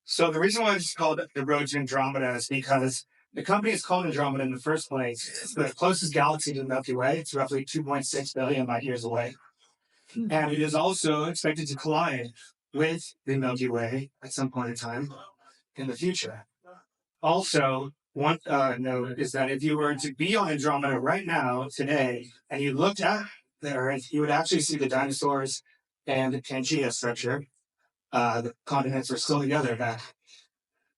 So the reason why it's called the Road to Andromeda is because the company is called Andromeda in the first place. It's the closest galaxy to the Milky Way. It's roughly 2.6 billion light years away. And it is also expected to collide with the Milky Way at some point in time in the future. Also, one note is that if you were to be on Andromeda right now, today, and you looked at the Earth, you would actually see the dinosaurs and the Pangea structure. The continents are still together back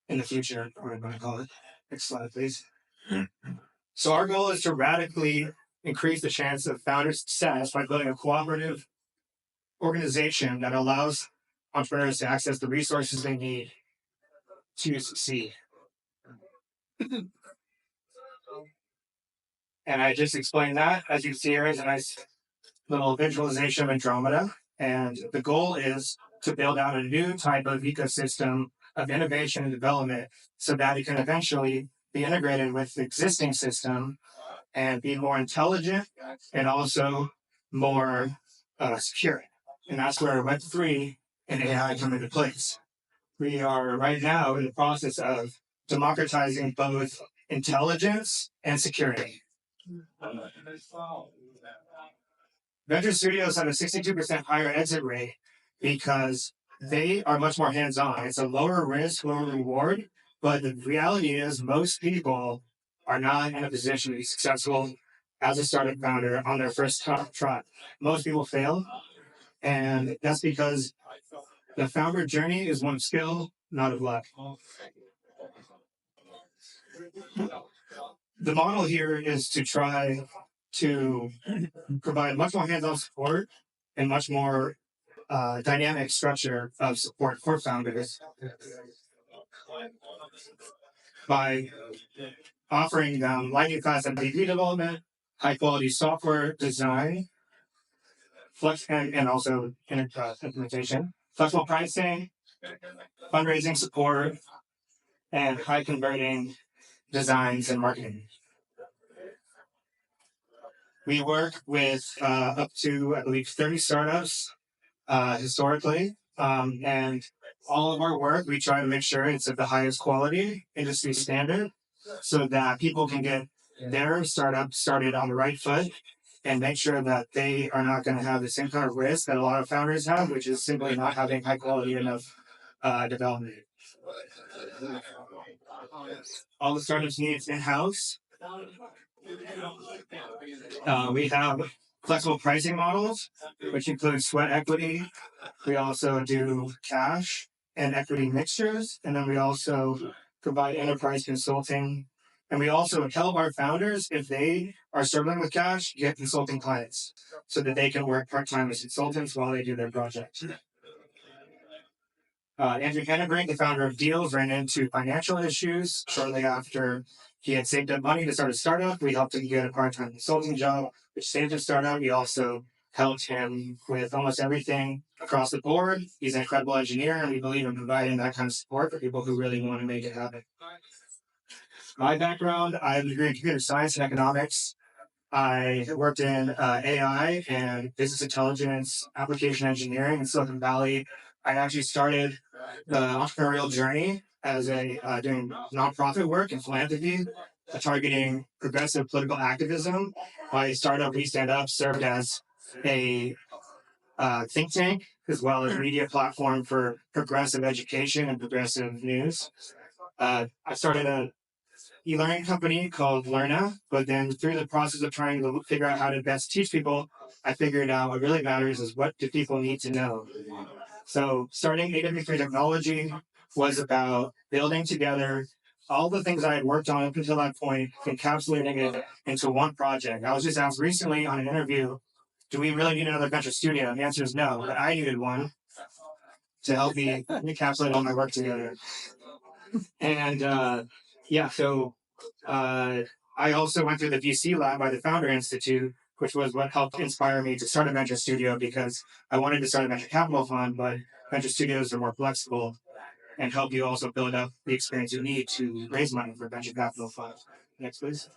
in the future, or I'm going to call it. Next slide, please. So our goal is to radically increase the chance of founder success by building a cooperative organization that allows entrepreneurs to access the resources they need to succeed. And I just explained that. As you see here is a nice little visualization of Andromeda. And the goal is to build out a new type of ecosystem of innovation and development so that it can eventually be integrated with the existing system and be more intelligent and also more secure. And that's where Web3 and AI come into place. We are right now in the process of democratizing both intelligence and security. Venture studios have a 62% higher exit rate because they are much more hands-on. It's a lower risk, lower reward, but the reality is most people are not in a position to be successful as a startup founder on their first try. Most people fail, and that's because the founder journey is one of skill, not of luck. The model here is to try to provide much more hands-on support and much more dynamic structure of support for founders by offering them lightning fast MVP development, high-quality software design, and also implementation, flexible pricing, fundraising support, and high-converting designs and marketing. We work with up to, I believe, 30 startups historically. And all of our work, we try to make sure it's of the highest quality, industry standard, so that people can get their startup started on the right foot and make sure that they are not going to have the same kind of risk that a lot of founders have, which is simply not having high quality enough development. All the startups need in-house. We have flexible pricing models, which include sweat equity. We also do cash and equity mixtures. And then we also provide enterprise consulting. And we also help our founders, if they are struggling with cash, get consulting clients so that they can work part-time as consultants while they do their projects. Andrew Hennebrink, the founder of Deals, ran into financial issues shortly after he had saved up money to start a startup. We helped him get a part-time consulting job, which saved his startup. We also helped him with almost everything across the board. He's an incredible engineer, and we believe in providing that kind of support for people who really want to make it happen. My background, I have a degree in computer science and economics. I worked in AI and business intelligence, application engineering in Silicon Valley. I actually started the entrepreneurial journey as doing nonprofit work and philanthropy, targeting progressive political activism. My startup, We Stand Up, served as a think tank as well as media platform for progressive education and progressive news. I started a e-learning company called Learna, but then through the process of trying to figure out how to best teach people, I figured out what really matters is what do people need to know. So starting AW3 Technology was about building together all the things I had worked on up until that point, encapsulating it into one project. I was just asked recently on an interview, do we really need another venture studio? And the answer is no, but I needed one to help me encapsulate all my work together. And so I also went through the VC lab by the Founder Institute, which was what helped inspire me to start a venture studio because I wanted to start a venture capital fund, but venture studios are more flexible and help you also build up the experience you need to raise money for a venture capital fund. Next, please.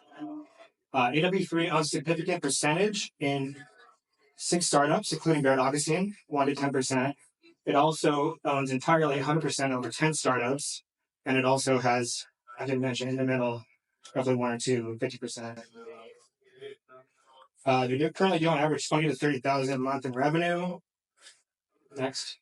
AW3 owns a significant percentage in 6 startups, including Barrett Augustine, 1 to 10%. It also owns entirely 100% over 10 startups. And it also has, I didn't mention, in the middle, roughly 1 or 2, 50%. They're currently doing average 20 to 30,000 a month in revenue. Next.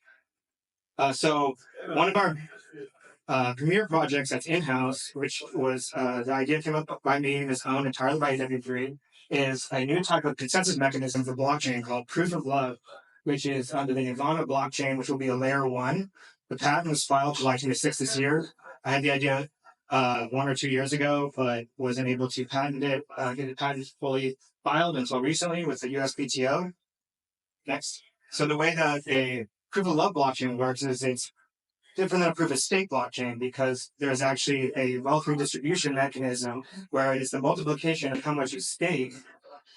So one of our premier projects that's in-house, which was the idea came up by me and is owned entirely by AW3, is a new type of consensus mechanism for blockchain called proof of love, which is under the Nirvana blockchain, which will be a layer 1. The patent was filed July 26th this year. I had the idea 1 or 2 years ago, but wasn't able to patent it, get the patent fully filed until recently with the USPTO. Next. So the way that a proof of love blockchain works is it's different than a proof of stake blockchain because there's actually a wealth redistribution mechanism where it is the multiplication of how much you stake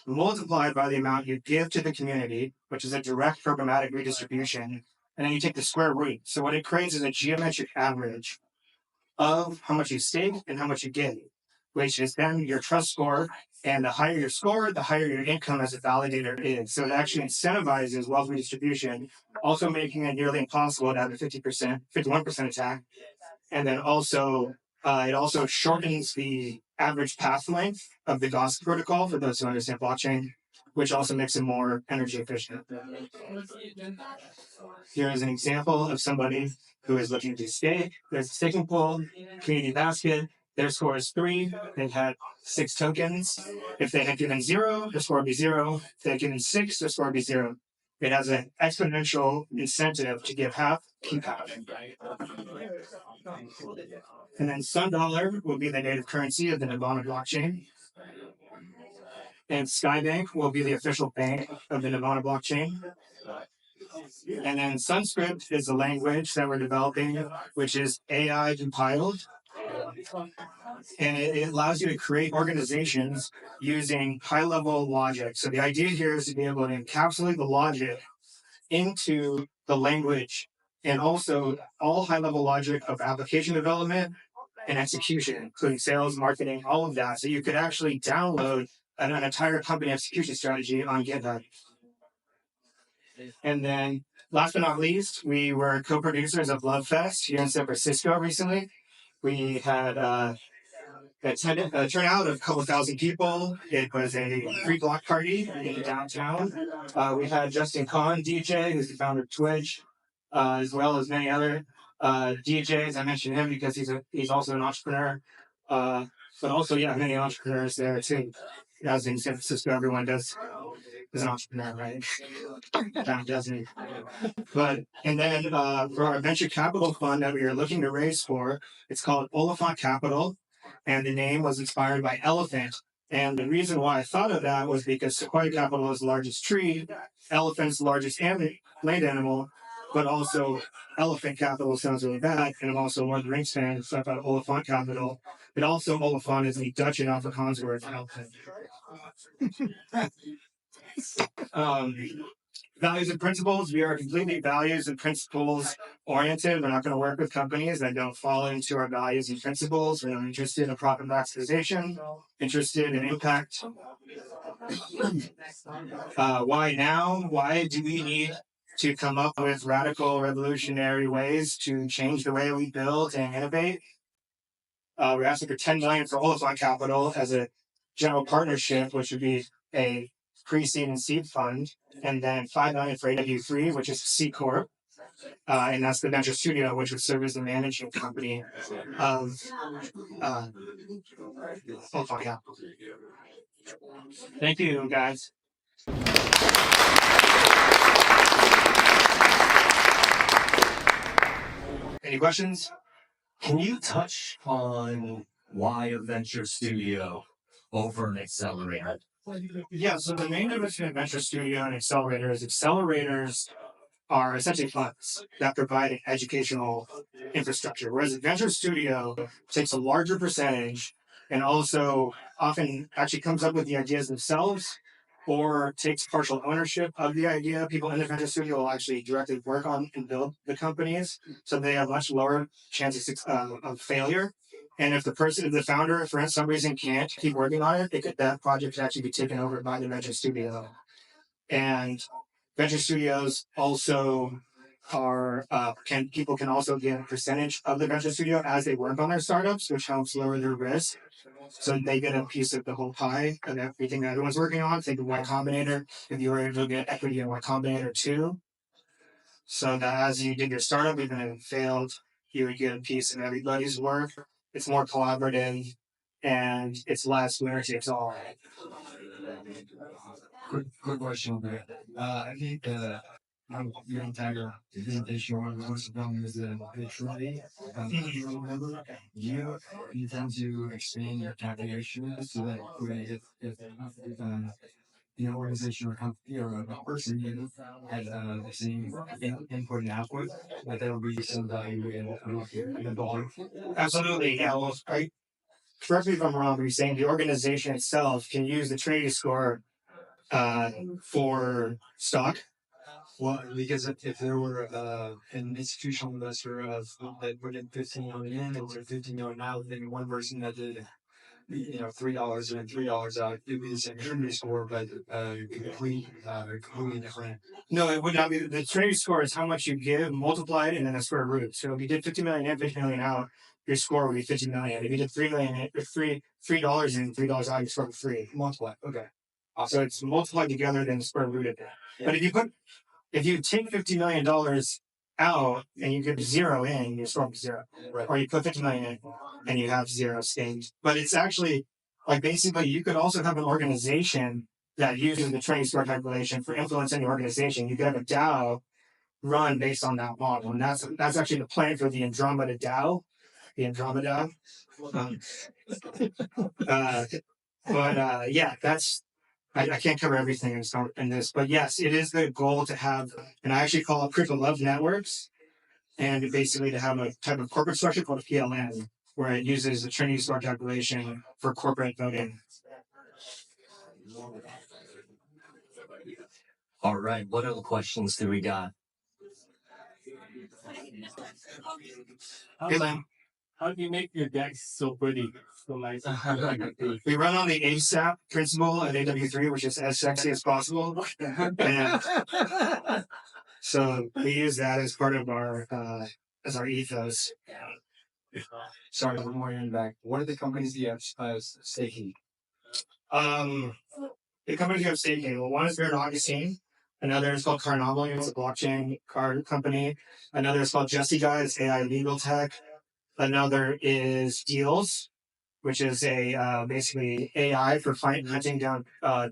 multiplied by the amount you give to the community, which is a direct programmatic redistribution. And then you take the square root. So what it creates is a geometric average of how much you stake and how much you give, which is then your trust score. And the higher your score, the higher your income as a validator is. So it actually incentivizes wealth redistribution, also making it nearly impossible to have a 51% attack. And then also, it also shortens the average path length of the Gauss protocol for those who understand blockchain, which also makes it more energy efficient. Here is an example of somebody who is looking to stake. There's a staking pool, community basket. Their score is 3. They had 6 tokens. If they had given 0, their score would be 0. If they had given 6, their score would be 0. It has an exponential incentive to give half, keep half. And then Sun Dollar will be the native currency of the Nirvana blockchain. And Skybank will be the official bank of the Nirvana blockchain. And then Sunscript is the language that we're developing, which is AI compiled. And it allows you to create organizations using high-level logic. So the idea here is to be able to encapsulate the logic into the language and also all high-level logic of application development and execution, including sales, marketing, all of that. So you could actually download an entire company execution strategy on GitHub. And then last but not least, we were co-producers of Love Fest here in San Francisco recently. We had a turnout of a couple thousand people. It was a free block party in downtown. We had Justin Kahn, DJ, who's the founder of Twitch, as well as many other DJs. I mentioned him because he's also an entrepreneur. But also, yeah, many entrepreneurs there too. As in San Francisco, everyone is an entrepreneur, right? Doesn't. But and then for our venture capital fund that we are looking to raise for, it's called Oliphant Capital, and the name was inspired by elephant. And the reason why I thought of that was because Sequoia Capital is the largest tree, elephant's the largest land animal, but also elephant capital sounds really bad. And I'm also a Lord of the Rings fan, so I thought Oliphant Capital. But also Oliphant is the Dutch and Afrikaans word for elephant. Values and principles. We are completely values and principles oriented. We're not going to work with companies that don't fall into our values and principles. We're not interested in profit maximization, interested in impact. Why now? Why do we need to come up with radical, revolutionary ways to change the way we build and innovate? We're asking for $10 million for Oliphant Capital as a general partnership, which would be a pre-seed and seed fund, and then $5 million for AW3, which is a C corp, and that's the Venture Studio, which would serve as the managing company of Oliphant Capital. Thank you, guys. Any questions? Can you touch on why a venture studio over an accelerator? Yeah, so the main difference between a venture studio and accelerator is accelerators are essentially funds that provide an educational infrastructure, whereas a venture studio takes a larger percentage and also often actually comes up with the ideas themselves or takes partial ownership of the idea. People in the venture studio will actually directly work on and build the companies, so they have much lower chances of failure. And if the founder, for some reason, can't keep working on it, that project could actually be taken over by the venture studio. And venture studios also are people can also get a percentage of the venture studio as they work on their startups, which helps lower their risk. So they get a piece of the whole pie of everything that everyone's working on. Think of Y Combinator. If you were able to get equity in Y Combinator too, so that as you did your startup, even if it failed, you would get a piece of everybody's work. It's more collaborative and it's less winner takes all. Quick question there. I think your entire presentation on most of them is the Trinity. Remember, you intend to expand your calculations so that if an organization or company or a person has the same input and output, that there will be some value in the dollar. Absolutely. Yeah. Well, correct me if I'm wrong, but you're saying the organization itself can use the Trinity score for stock. Well, because if there were an institutional investor that put in 15 million in or 15 million out, then one person that did $3 and then $3 out, it'd be the same Trinity score, but completely different. No, it would not be. The Trinity score is how much you give multiplied and then the square root. So if you did 50 million in, 50 million out, your score would be 50 million. If you did 3 million in, $3 in, $3 out, your score would be 3. Multiply. Okay. Awesome. So it's multiplied together then the square root of that. Yeah. But if you take $50 million out and you give 0 in, your score is 0. Right. Or you put 50 million in and you have 0 staying. But it's actually like basically you could also have an organization that uses the Trinity score calculation for influencing the organization. You could have a DAO run based on that model. And that's actually the plan for the Andromeda DAO. The Andromeda. Yeah, that's I can't cover everything in this, but yes, it is the goal to have, and I actually call it proof of love networks, and basically to have a type of corporate structure called a PLN, where it uses the Trinity score calculation for corporate voting. All right, what other questions do we got? Hey, Lam. How do you make your decks so pretty? So nice. We run on the ASAP principle at AW3, which is as sexy as possible. And so we use that as part of our ethos. Sorry, one more in back. What are the companies you have staking? The companies you have staking. Well, one is Baron Augustine. Another is called Carnomaly. It's a blockchain card company. Another is called Jesse Guys, AI legal tech. Another is Deals, which is a basically AI for hunting down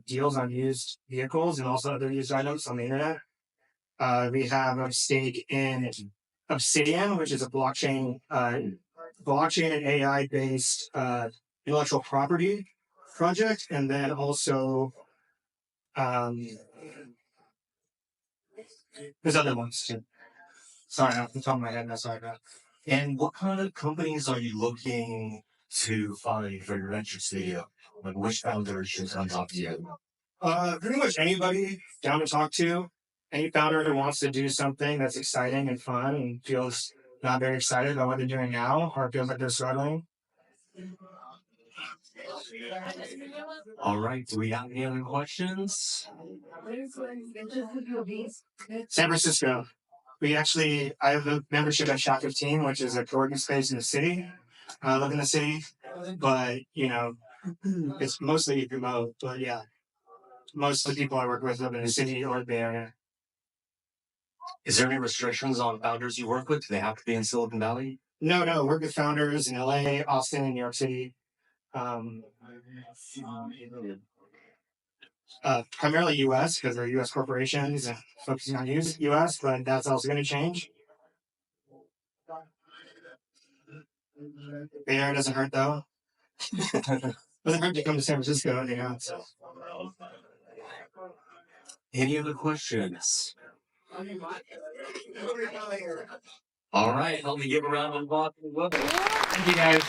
deals on used vehicles and also other used items on the internet. We have a stake in Obsidian, which is a blockchain and AI based intellectual property project, and then also there's other ones too. Sorry, off the top of my head, that's sorry about. And what kind of companies are you looking to find for your venture studio? Like which founder should come talk to you? Pretty much anybody down to talk to. Any founder who wants to do something that's exciting and fun and feels not very excited about what they're doing now or feels like they're struggling. All right, do we have any other questions? San Francisco. I have a membership at Shop 15, which is a co-working space in the city. I live in the city, but it's mostly remote. But yeah, most of the people I work with live in the city or the Bay Area. Is there any restrictions on founders you work with? Do they have to be in Silicon Valley? No. Work with founders in LA, Austin, and New York City. Primarily U.S. because they're U.S. corporations and focusing on U.S., but that's also going to change. Bay Area doesn't hurt though. Doesn't hurt to come to San Francisco, So. Any other questions? All right, help me give a round of applause. Thank you guys.